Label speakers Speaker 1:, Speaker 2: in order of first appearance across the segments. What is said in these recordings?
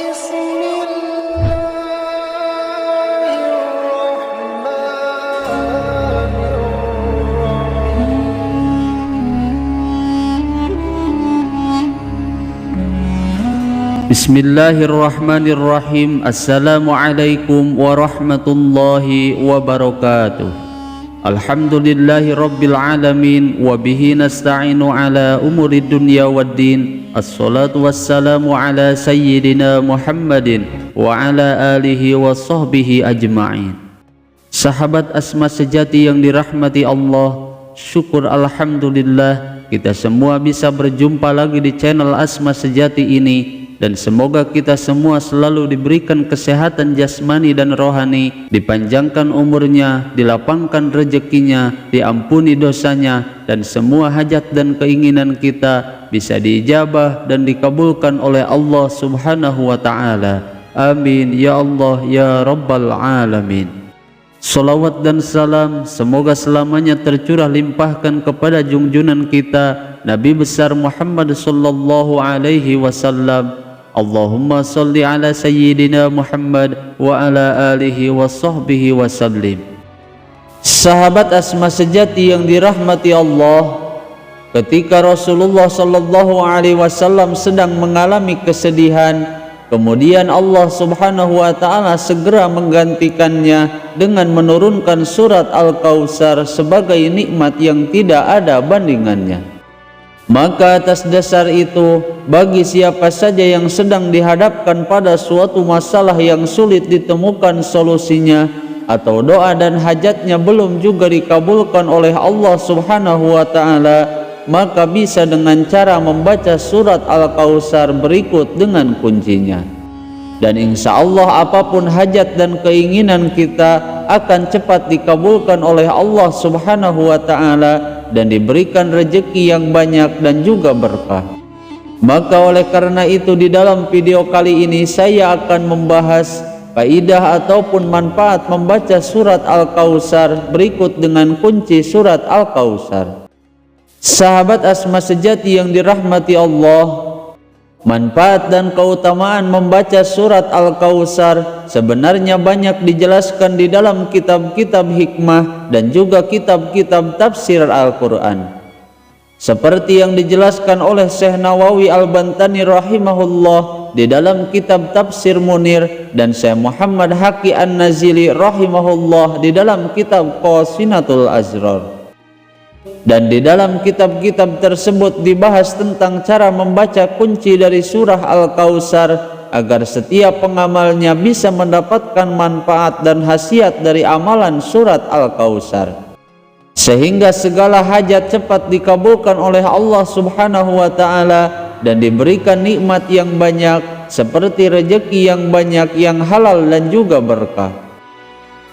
Speaker 1: بسم الله الرحمن الرحيم
Speaker 2: Bismillahirrahmanirrahim. Assalamualaikum warahmatullahi wabarakatuh. Alhamdulillahi rabbil alamin. Wabihi nasta'inu ala umuri dunya waddin. Assalatu wassalamu ala sayyidina Muhammadin wa ala alihi wa sahbihi ajma'in. Sahabat Asma sejati yang dirahmati Allah, syukur alhamdulillah kita semua bisa berjumpa lagi di channel Asma Sejati ini. Dan semoga kita semua selalu diberikan kesehatan jasmani dan rohani, dipanjangkan umurnya, dilapangkan rezekinya, diampuni dosanya, dan semua hajat dan keinginan kita bisa diijabah dan dikabulkan oleh Allah Subhanahu wa Ta'ala. Amin ya Allah ya Rabbal Alamin. Salawat dan salam semoga selamanya tercurah limpahkan kepada junjunan kita Nabi besar Muhammad sallallahu alaihi wasallam. Allahumma salli ala sayyidina Muhammad wa ala alihi wa sahbihi wa sallim. Sahabat Asma sejati yang dirahmati Allah, ketika Rasulullah sallallahu alaihi wasallam sedang mengalami kesedihan, kemudian Allah subhanahu wa ta'ala segera menggantikannya dengan menurunkan surat Al-Kautsar sebagai nikmat yang tidak ada bandingannya. Maka atas dasar itu, bagi siapa saja yang sedang dihadapkan pada suatu masalah yang sulit ditemukan solusinya, atau doa dan hajatnya belum juga dikabulkan oleh Allah subhanahu wa ta'ala, maka bisa dengan cara membaca surat Al-Kautsar berikut dengan kuncinya. Dan insya Allah apapun hajat dan keinginan kita akan cepat dikabulkan oleh Allah subhanahu wa ta'ala dan diberikan rezeki yang banyak dan juga berkah. Maka oleh karena itu di dalam video kali ini saya akan membahas faidah ataupun manfaat membaca surat Al-Kautsar berikut dengan kunci surat Al-Kautsar. Sahabat Asma sejati yang dirahmati Allah, manfaat dan keutamaan membaca surat Al-Kautsar sebenarnya banyak dijelaskan di dalam kitab-kitab hikmah dan juga kitab-kitab tafsir Al-Quran. Seperti yang dijelaskan oleh Syekh Nawawi Al-Bantani rahimahullah di dalam kitab Tafsir Munir dan Syekh Muhammad Haqi An-Nazili rahimahullah di dalam kitab Qasinatul Azrar. Dan di dalam kitab-kitab tersebut dibahas tentang cara membaca kunci dari surah Al-Kautsar agar setiap pengamalnya bisa mendapatkan manfaat dan khasiat dari amalan surat Al-Kautsar, sehingga segala hajat cepat dikabulkan oleh Allah subhanahu wa ta'ala dan diberikan nikmat yang banyak seperti rezeki yang banyak yang halal dan juga berkah.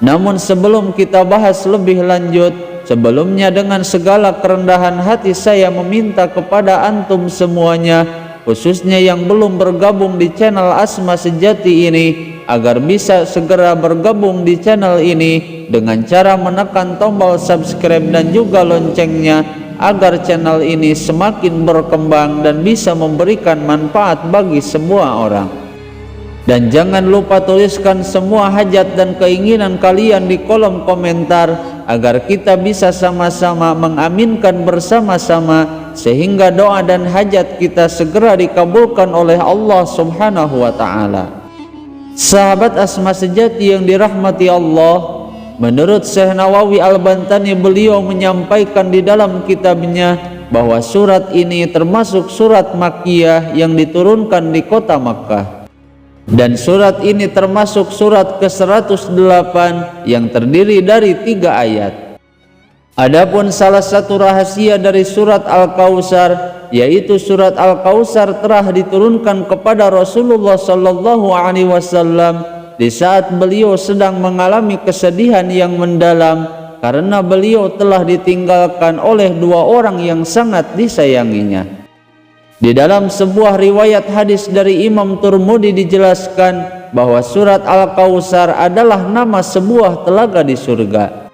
Speaker 2: Namun sebelum kita bahas lebih lanjut, sebelumnya dengan segala kerendahan hati saya meminta kepada antum semuanya, khususnya yang belum bergabung di channel Asma Sejati ini, agar bisa segera bergabung di channel ini dengan cara menekan tombol subscribe dan juga loncengnya, agar channel ini semakin berkembang dan bisa memberikan manfaat bagi semua orang. Dan jangan lupa tuliskan semua hajat dan keinginan kalian di kolom komentar agar kita bisa sama-sama mengaminkan bersama-sama sehingga doa dan hajat kita segera dikabulkan oleh Allah subhanahu wa ta'ala. Sahabat Asma sejati yang dirahmati Allah, menurut Syekh Nawawi Al-Bantani, beliau menyampaikan di dalam kitabnya bahwa surat ini termasuk surat Makkiyah yang diturunkan di kota Makkah. Dan surat ini termasuk surat ke-108 yang terdiri dari 3 ayat. Adapun salah satu rahasia dari surat Al-Kautsar, yaitu surat Al-Kautsar telah diturunkan kepada Rasulullah sallallahu alaihi wasallam di saat beliau sedang mengalami kesedihan yang mendalam karena beliau telah ditinggalkan oleh 2 orang yang sangat disayanginya. Di dalam sebuah riwayat hadis dari Imam Tirmidzi dijelaskan bahwa surat Al-Kautsar adalah nama sebuah telaga di surga.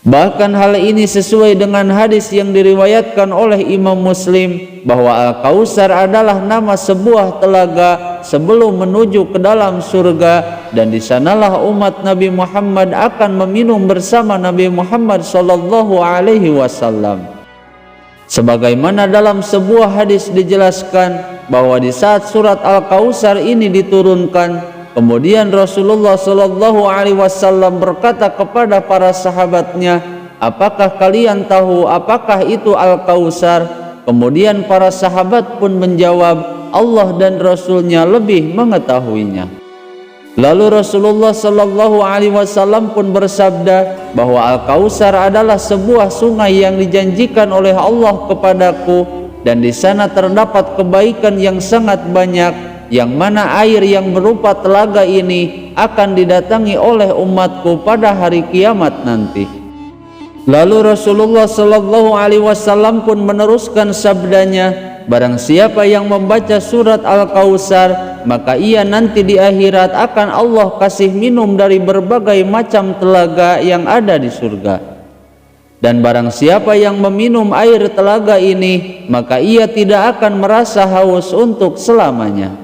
Speaker 2: Bahkan hal ini sesuai dengan hadis yang diriwayatkan oleh Imam Muslim bahwa Al-Kautsar adalah nama sebuah telaga sebelum menuju ke dalam surga, dan di sanalah umat Nabi Muhammad akan meminum bersama Nabi Muhammad sallallahu alaihi wasallam. Sebagaimana dalam sebuah hadis dijelaskan bahwa di saat surat Al-Kautsar ini diturunkan, kemudian Rasulullah sallallahu alaihi wasallam berkata kepada para sahabatnya, "Apakah kalian tahu apakah itu Al-Kautsar?" Kemudian para sahabat pun menjawab, Allah dan Rasulnya lebih mengetahuinya. Lalu Rasulullah sallallahu alaihi wasallam pun bersabda bahwa Al-Kautsar adalah sebuah sungai yang dijanjikan oleh Allah kepadaku, dan di sana terdapat kebaikan yang sangat banyak, yang mana air yang berupa telaga ini akan didatangi oleh umatku pada hari kiamat nanti. Lalu Rasulullah sallallahu alaihi wasallam pun meneruskan sabdanya, barang siapa yang membaca surat Al-Kautsar, maka ia nanti di akhirat akan Allah kasih minum dari berbagai macam telaga yang ada di surga. Dan barang siapa yang meminum air telaga ini, maka ia tidak akan merasa haus untuk selamanya.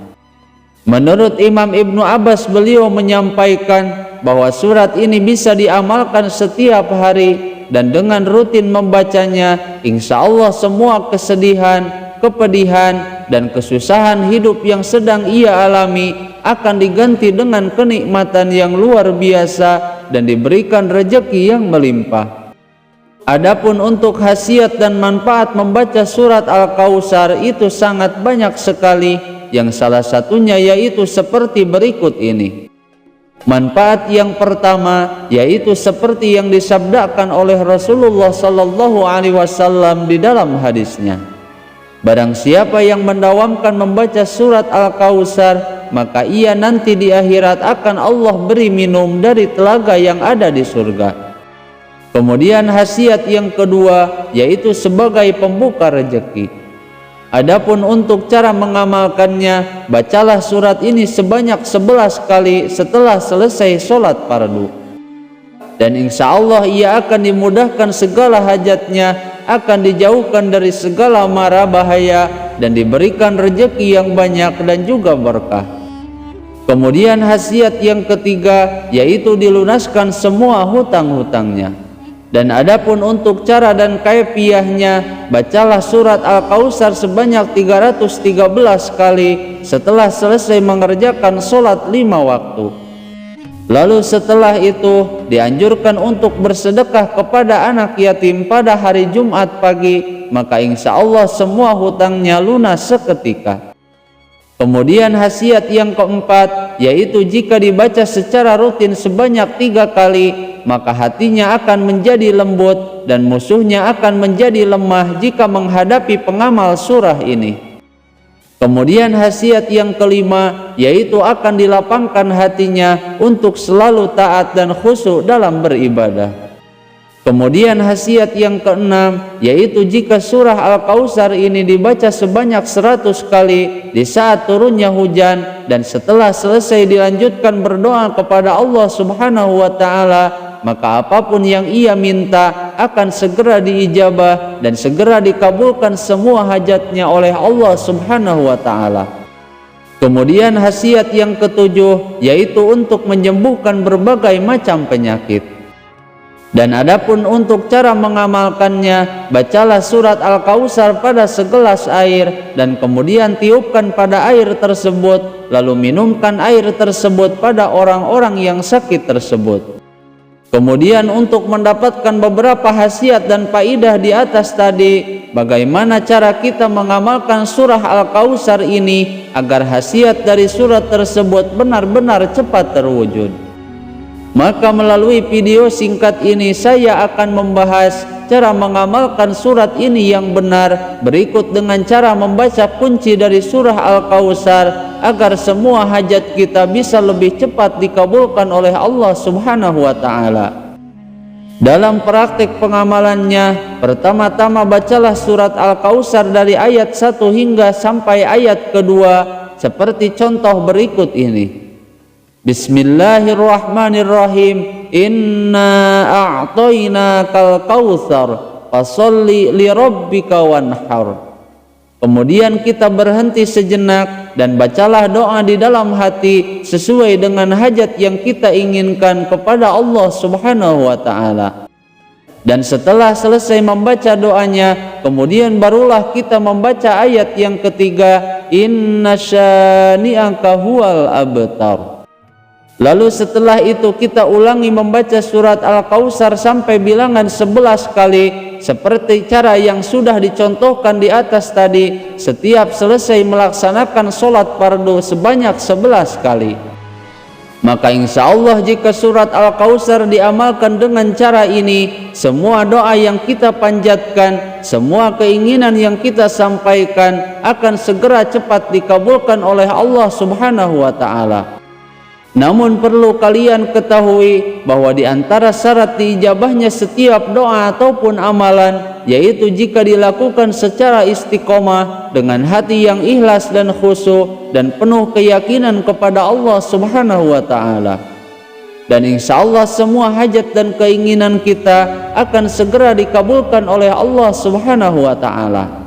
Speaker 2: Menurut Imam Ibnu Abbas, beliau menyampaikan bahwa surat ini bisa diamalkan setiap hari, dan dengan rutin membacanya, insya Allah semua kesedihan, kepedihan, dan kesusahan hidup yang sedang ia alami akan diganti dengan kenikmatan yang luar biasa dan diberikan rezeki yang melimpah. Adapun untuk khasiat dan manfaat membaca surat Al-Kautsar itu sangat banyak sekali, yang salah satunya yaitu seperti berikut ini. Manfaat yang pertama yaitu seperti yang disabdakan oleh Rasulullah sallallahu alaihi wasallam di dalam hadisnya. Barang siapa yang mendawamkan membaca surat Al-Kautsar, maka ia nanti di akhirat akan Allah beri minum dari telaga yang ada di surga. Kemudian khasiat yang kedua yaitu sebagai pembuka rezeki. Adapun untuk cara mengamalkannya, bacalah surat ini sebanyak 11 kali setelah selesai sholat fardu. Dan insya Allah ia akan dimudahkan segala hajatnya, akan dijauhkan dari segala mara bahaya, dan diberikan rezeki yang banyak dan juga berkah. Kemudian khasiat yang ketiga yaitu dilunaskan semua hutang-hutangnya. Dan adapun untuk cara dan kaifiahnya, bacalah surat Al-Kautsar sebanyak 313 kali setelah selesai mengerjakan sholat 5 waktu. Lalu setelah itu dianjurkan untuk bersedekah kepada anak yatim pada hari Jumat pagi, maka insya Allah semua hutangnya lunas seketika. Kemudian khasiat yang keempat yaitu jika dibaca secara rutin sebanyak 3 kali, maka hatinya akan menjadi lembut dan musuhnya akan menjadi lemah jika menghadapi pengamal surah ini. Kemudian khasiat yang kelima yaitu akan dilapangkan hatinya untuk selalu taat dan khusyuk dalam beribadah. Kemudian khasiat yang keenam yaitu jika surah Al-Kautsar ini dibaca sebanyak 100 kali di saat turunnya hujan, dan setelah selesai dilanjutkan berdoa kepada Allah Subhanahu wa taala, maka apapun yang ia minta akan segera diijabah dan segera dikabulkan semua hajatnya oleh Allah Subhanahu wa taala. Kemudian khasiat yang ketujuh yaitu untuk menyembuhkan berbagai macam penyakit. Dan adapun untuk cara mengamalkannya, bacalah surat Al-Kautsar pada segelas air, dan kemudian tiupkan pada air tersebut, lalu minumkan air tersebut pada orang-orang yang sakit tersebut. Kemudian untuk mendapatkan beberapa khasiat dan faidah di atas tadi, bagaimana cara kita mengamalkan surah Al-Kautsar ini agar khasiat dari surat tersebut benar-benar cepat terwujud. Maka melalui video singkat ini saya akan membahas cara mengamalkan surat ini yang benar, berikut dengan cara membaca kunci dari surah Al-Kautsar agar semua hajat kita bisa lebih cepat dikabulkan oleh Allah Subhanahu wa taala. Dalam praktik pengamalannya, pertama-tama bacalah surat Al-Kautsar dari ayat 1 hingga sampai ayat kedua seperti contoh berikut ini. Bismillahirrahmanirrahim. Inna a'tainakal kautsar fasholli lirabbika wanhar. Kemudian kita berhenti sejenak dan bacalah doa di dalam hati sesuai dengan hajat yang kita inginkan kepada Allah Subhanahu wa ta'ala. Dan setelah selesai membaca doanya, kemudian barulah kita membaca ayat yang ketiga, inna syani'aka huwal abtar. Lalu setelah itu kita ulangi membaca surat Al-Kautsar sampai bilangan 11 kali, seperti cara yang sudah dicontohkan di atas tadi, setiap selesai melaksanakan sholat fardu sebanyak 11 kali. Maka insya Allah jika surat Al-Kautsar diamalkan dengan cara ini, semua doa yang kita panjatkan, semua keinginan yang kita sampaikan akan segera cepat dikabulkan oleh Allah Subhanahu wa ta'ala. Namun perlu kalian ketahui bahwa di antara syarat diijabahnya setiap doa ataupun amalan, yaitu jika dilakukan secara istiqomah dengan hati yang ikhlas dan khusyuk dan penuh keyakinan kepada Allah Subhanahu wa ta'ala. Dan insya Allah semua hajat dan keinginan kita akan segera dikabulkan oleh Allah Subhanahu wa ta'ala.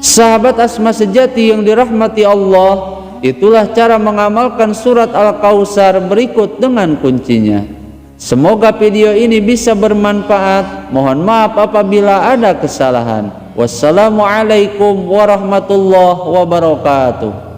Speaker 2: Sahabat Asma sejati yang dirahmati Allah, itulah cara mengamalkan surat Al-Kautsar berikut dengan kuncinya. Semoga video ini bisa bermanfaat. Mohon maaf apabila ada kesalahan. Wassalamualaikum warahmatullahi wabarakatuh.